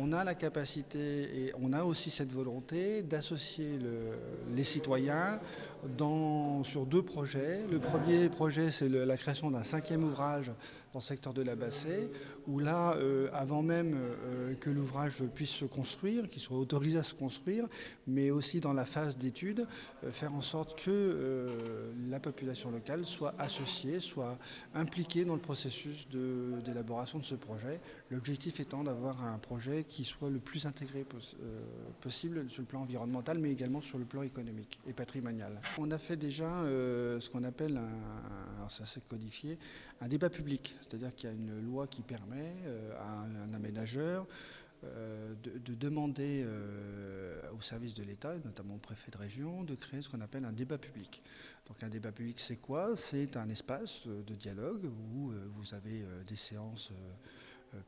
on a la capacité et on a aussi cette volonté d'associer les citoyens sur deux projets. Le premier projet, c'est la création d'un 5e ouvrage dans le secteur de la Bassée, où là, avant même que l'ouvrage puisse se construire, qu'il soit autorisé à se construire, mais aussi dans la phase d'étude, faire en sorte que la population locale soit associée, soit impliquée dans le processus d'élaboration de ce projet. L'objectif étant d'avoir un projet qui soit le plus intégré possible sur le plan environnemental, mais également sur le plan économique et patrimonial. On a fait déjà ce qu'on appelle, alors ça c'est codifié, un débat public. C'est-à-dire qu'il y a une loi qui permet à un aménageur de demander au service de l'État, et notamment au préfet de région, de créer ce qu'on appelle un débat public. Donc un débat public, c'est quoi? C'est un espace de dialogue où vous avez des séances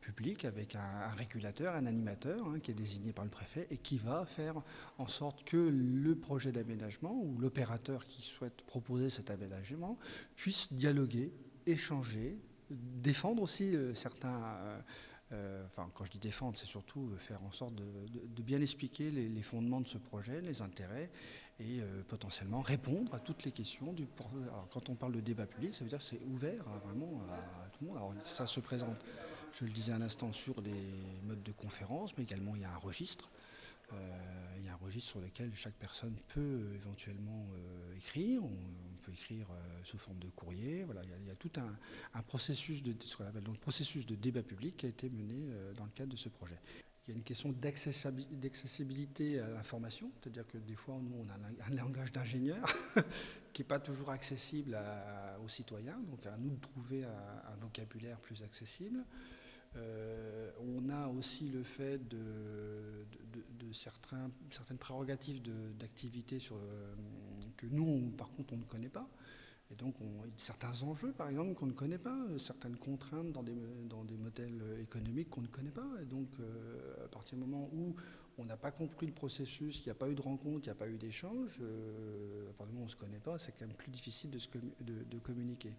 publiques avec un régulateur, un animateur qui est désigné par le préfet et qui va faire en sorte que le projet d'aménagement ou l'opérateur qui souhaite proposer cet aménagement puisse dialoguer, échanger, défendre aussi certains... enfin, quand je dis défendre, c'est surtout faire en sorte de bien expliquer les fondements de ce projet, les intérêts, et potentiellement répondre à toutes les questions. Alors, quand on parle de débat public, ça veut dire que c'est ouvert vraiment à tout le monde. Alors, ça se présente, je le disais un instant, sur des modes de conférence, mais également il y a un registre. Il y a un registre sur lequel chaque personne peut éventuellement écrire. On peut écrire sous forme de courrier. Voilà, il y a tout un processus ce qu'on appelle donc processus de débat public qui a été mené dans le cadre de ce projet. Il y a une question d'accessibilité à l'information, c'est-à-dire que des fois, nous, on a un langage d'ingénieur qui n'est pas toujours accessible aux citoyens, donc à nous de trouver un vocabulaire plus accessible. On a aussi le fait de certaines prérogatives d'activité que nous, par contre, on ne connaît pas. Et donc, certains enjeux, par exemple, qu'on ne connaît pas, certaines contraintes dans des modèles économiques qu'on ne connaît pas. Et donc, à partir du moment où on n'a pas compris le processus, qu'il n'y a pas eu de rencontre, qu'il n'y a pas eu d'échange, à partir du moment où on ne se connaît pas, c'est quand même plus difficile de communiquer.